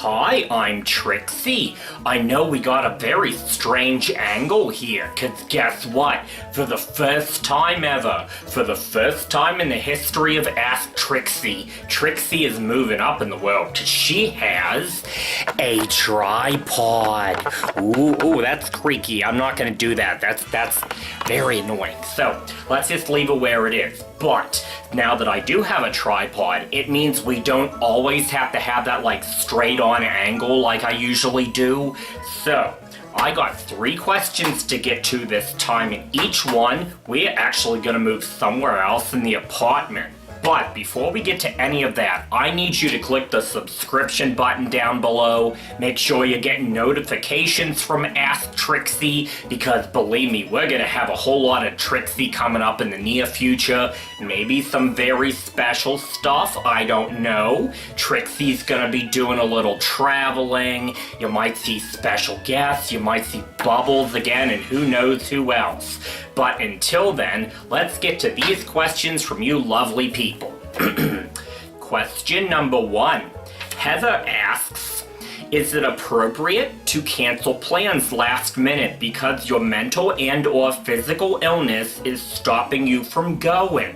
Hi, I'm Trixie. I know we got a very strange angle here, cause guess what? For the first time ever, for the first time in the history of Ask Trixie, Trixie is moving up in the world, cause she has a tripod. Ooh, that's creaky. I'm not gonna do that. That's very annoying. So, let's just leave it where it is. But, now that I do have a tripod, it means we don't always have to have that like straight on angle like I usually do. So, I got 3 questions to get to this time, and each one, we're actually gonna move somewhere else in the apartment. But before we get to any of that, I need you to click the subscription button down below. Make sure you're getting notifications from Ask Trixie, because believe me, we're gonna have a whole lot of Trixie coming up in the near future. Maybe some very special stuff, I don't know. Trixie's gonna be doing a little traveling. You might see special guests, you might see Bubbles again, and who knows who else. But until then, let's get to these questions from you lovely people. Question number 1. Heather asks, is it appropriate to cancel plans last minute because your mental and/or physical illness is stopping you from going?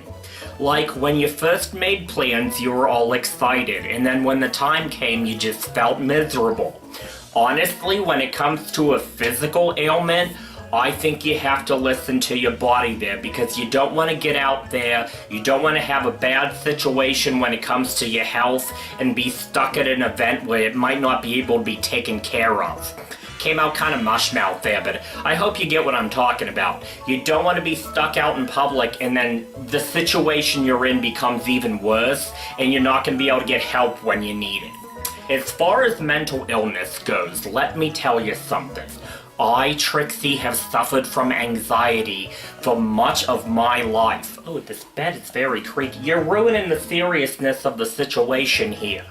Like when you first made plans, you were all excited, and then when the time came, you just felt miserable. Honestly, when it comes to a physical ailment, I think you have to listen to your body there, because you don't want to get out there, you don't want to have a bad situation when it comes to your health and be stuck at an event where it might not be able to be taken care of. Came out kind of mushmouth there, but I hope you get what I'm talking about. You don't want to be stuck out in public and then the situation you're in becomes even worse and you're not going to be able to get help when you need it. As far as mental illness goes, let me tell you something. I, Trixie, have suffered from anxiety for much of my life. Oh, this bed is very creaky. You're ruining the seriousness of the situation here.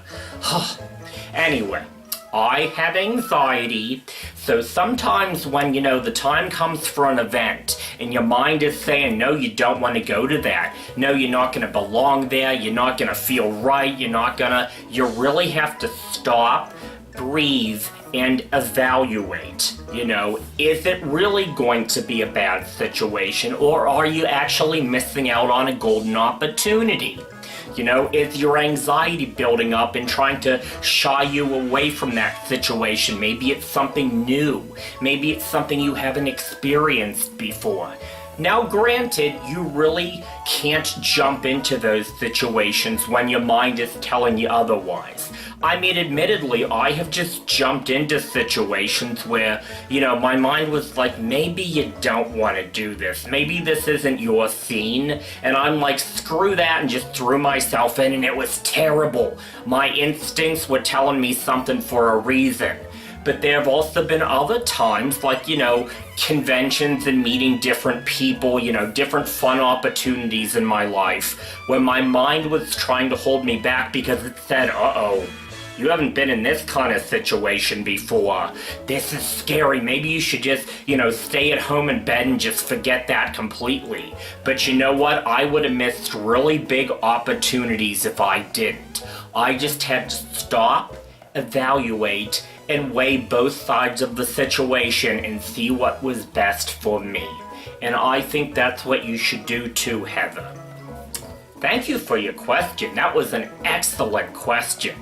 Anyway, I have anxiety, so sometimes when, the time comes for an event and your mind is saying, no, you don't want to go to that. No, you're not going to belong there. You're not going to feel right. You really have to stop, breathe, and evaluate. Is it really going to be a bad situation, or are you actually missing out on a golden opportunity? Is your anxiety building up and trying to shy you away from that situation? Maybe it's something new. Maybe it's something you haven't experienced before. Now, granted, you really can't jump into those situations when your mind is telling you otherwise. I mean, admittedly, I have just jumped into situations where, my mind was like, maybe you don't want to do this. Maybe this isn't your scene. And I'm like, screw that, and just threw myself in, and it was terrible. My instincts were telling me something for a reason. But there have also been other times, like, conventions and meeting different people, different fun opportunities in my life, where my mind was trying to hold me back because it said, uh-oh, you haven't been in this kind of situation before. This is scary. Maybe you should just, stay at home in bed and just forget that completely. But you know what? I would have missed really big opportunities if I didn't. I just had to stop, evaluate, and weigh both sides of the situation and see what was best for me. And I think that's what you should do too, Heather. Thank you for your question. That was an excellent question.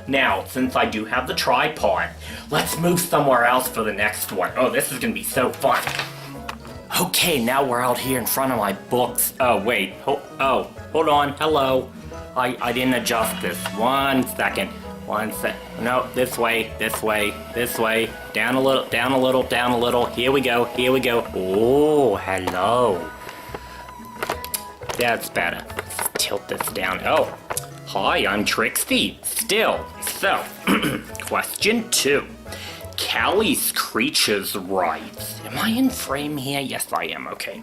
Now, since I do have the tripod, let's move somewhere else for the next one. Oh, this is gonna be so fun. Okay, now we're out here in front of my books. Oh, wait. Hold on. Hello. I didn't adjust this. 1 second. No, this way. Down a little. Here we go. Oh, hello. That's better. Let's tilt this down. Oh, hi, I'm Trixie. Still. So, question 2. Cali's Creatures writes. Am I in frame here? Yes, I am. Okay.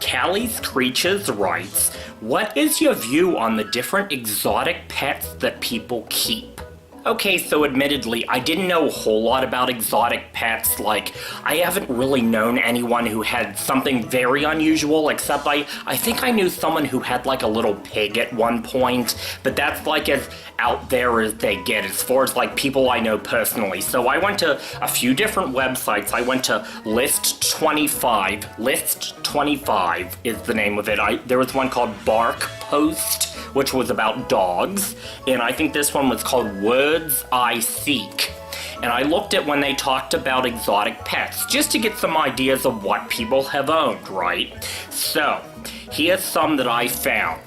Cali's Creatures writes, what is your view on the different exotic pets that people keep? Okay, so admittedly, I didn't know a whole lot about exotic pets. Like, I haven't really known anyone who had something very unusual, except I think I knew someone who had like a little pig at one point, but that's like as out there as they get as far as like people I know personally. So I went to a few different websites. I went to List 25. List 25 is the name of it. There was one called BarkPost, which was about dogs, and I think this one was called Words I Seek. And I looked at when they talked about exotic pets, just to get some ideas of what people have owned, right? So, here's some that I found.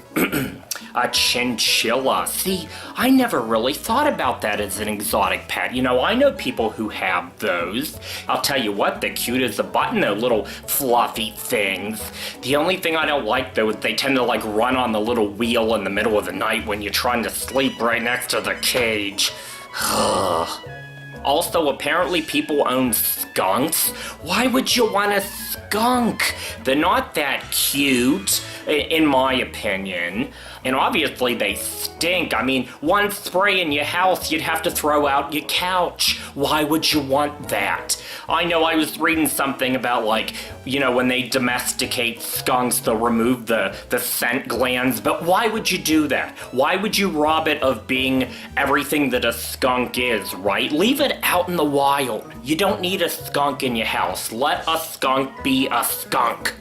A chinchilla. See, I never really thought about that as an exotic pet. You know, I know people who have those. I'll tell you what, they're cute as a button, they're little fluffy things. The only thing I don't like, though, is they tend to, like, run on the little wheel in the middle of the night when you're trying to sleep right next to the cage. Also, apparently people own skunks. Why would you want a skunk? They're not that cute, in my opinion. And obviously they stink. I mean, one spray in your house, you'd have to throw out your couch. Why would you want that? I know I was reading something about, like, you know, when they domesticate skunks, they'll remove the scent glands, but why would you do that? Why would you rob it of being everything that a skunk is, right? Leave it out in the wild. You don't need a skunk in your house. Let a skunk be a skunk.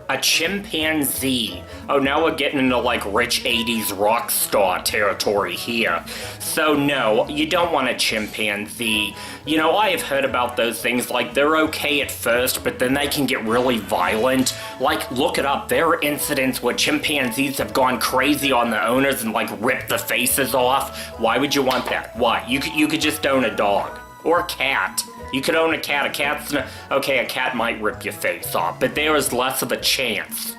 A chimpanzee. Oh, now we're getting into like rich 80s rock star territory here. So no, you don't want a chimpanzee. You know, I have heard about those things, like they're okay at first, but then they can get really violent. Like, look it up, there are incidents where chimpanzees have gone crazy on the owners and like ripped the faces off. Why would you want that? Why? You could just own a dog. Or a cat. You could own a cat. Okay, a cat might rip your face off, but there is less of a chance.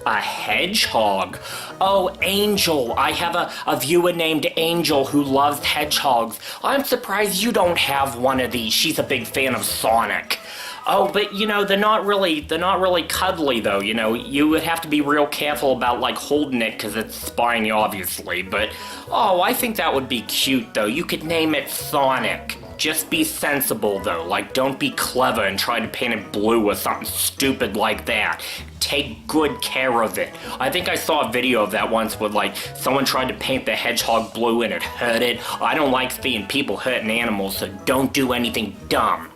A hedgehog. Oh, Angel. I have a viewer named Angel who loves hedgehogs. I'm surprised you don't have one of these. She's a big fan of Sonic. Oh, but you know, they're not really cuddly though, you know. You would have to be real careful about like holding it because it's spiny obviously, but oh, I think that would be cute though. You could name it Sonic. Just be sensible though, like don't be clever and try to paint it blue or something stupid like that. Take good care of it. I think I saw a video of that once where like someone tried to paint the hedgehog blue and it hurt it. I don't like seeing people hurting animals, so don't do anything dumb.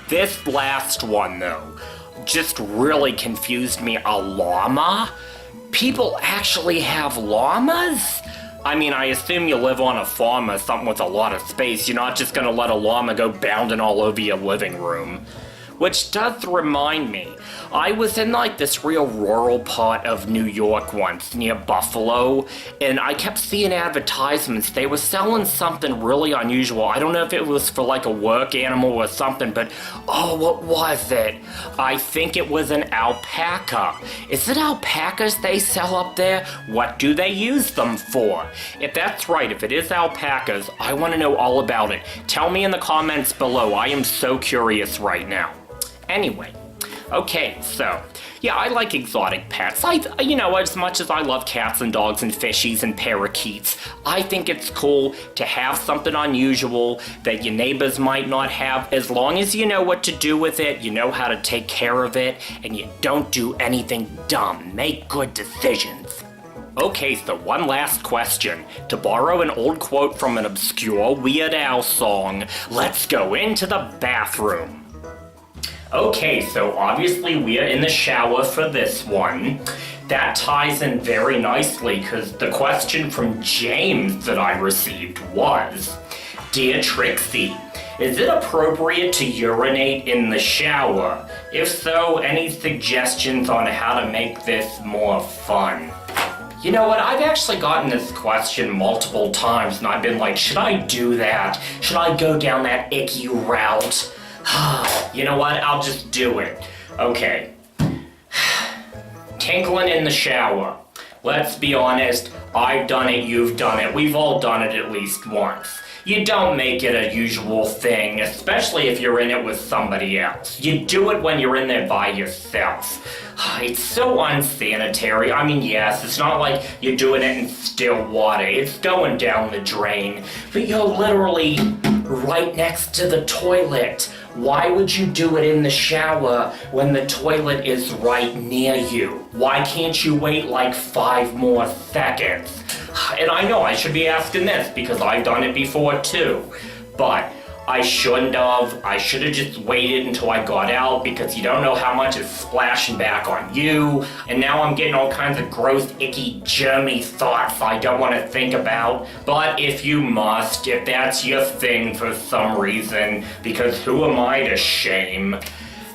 This last one though, just really confused me. A llama? People actually have llamas? I mean, I assume you live on a farm or something with a lot of space. You're not just gonna let a llama go bounding all over your living room. Which does remind me, I was in like this real rural part of New York once, near Buffalo, and I kept seeing advertisements. They were selling something really unusual. I don't know if it was for like a work animal or something, but oh, what was it? I think it was an alpaca. Is it alpacas they sell up there? What do they use them for? If that's right, if it is alpacas, I want to know all about it. Tell me in the comments below. I am so curious right now. Anyway, okay, so, yeah, I like exotic pets. You know, as much as I love cats and dogs and fishies and parakeets, I think it's cool to have something unusual that your neighbors might not have, as long as you know what to do with it, you know how to take care of it, and you don't do anything dumb. Make good decisions. Okay, so one last question. To borrow an old quote from an obscure Weird Al song, let's go into the bathroom. Okay, so obviously we are in the shower for this one. That ties in very nicely because the question from James that I received was, Dear Trixie, is it appropriate to urinate in the shower? If so, any suggestions on how to make this more fun? You know what, I've actually gotten this question multiple times and I've been like, should I do that? Should I go down that icky route? You know what? I'll just do it. Okay. Tinkling in the shower. let's be honest, I've done it, you've done it, we've all done it at least once. You don't make it a usual thing, especially if you're in it with somebody else. You do it when you're in there by yourself. It's so unsanitary. I mean, yes, it's not like you're doing it in still water. It's going down the drain. But you're literally right next to the toilet. Why would you do it in the shower when the toilet is right near you? Why can't you wait like 5 more seconds? And I know I should be asking this because I've done it before too. But I shouldn't have. I should have just waited until I got out because you don't know how much is splashing back on you. And now I'm getting all kinds of gross, icky, germy thoughts I don't want to think about. But if you must, if that's your thing for some reason, because who am I to shame?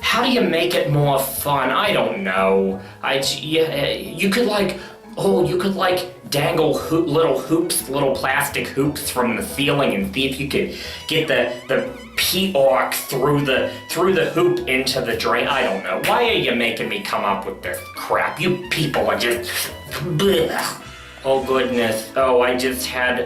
How do you make it more fun? I don't know. You could dangle little plastic hoops from the ceiling and see if you could get the pee arc through the hoop into the drain. I don't know. Why are you making me come up with this crap? You people are just blech. Oh goodness. Oh, I just had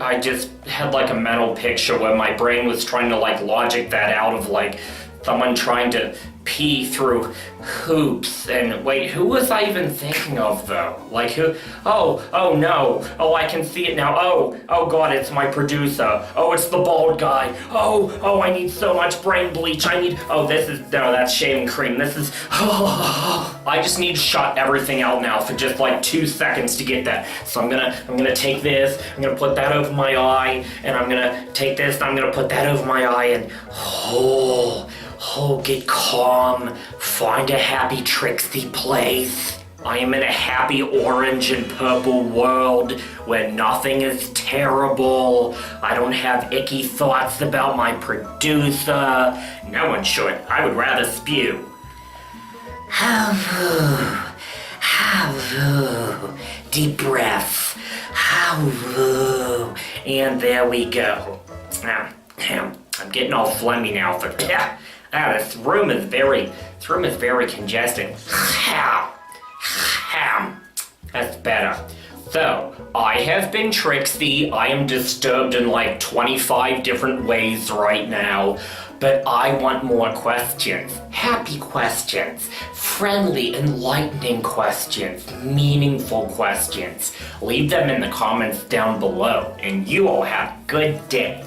like a mental picture where my brain was trying to like logic that out of like someone trying to pee through hoops. And wait, who was I even thinking of though? Like who? Oh no. Oh, I can see it now. Oh God, it's my producer. Oh, it's the bald guy. Oh, I need so much brain bleach. That's shaving cream. I just need to shut everything out now for just like 2 seconds to get that. So I'm gonna take this, I'm gonna put that over my eye, and I'm gonna take this, and I'm gonna put that over my eye, and get calm. Find a happy Trixie place. I am in a happy orange and purple world where nothing is terrible. I don't have icky thoughts about my producer. No one should. I would rather spew. Deep breaths. And there we go. I'm getting all phlegmy now. This room is very congested. That's better. So, I have been Trixie. I am disturbed in like 25 different ways right now. But I want more questions. Happy questions. Friendly, enlightening questions. Meaningful questions. Leave them in the comments down below. And you all have a good day.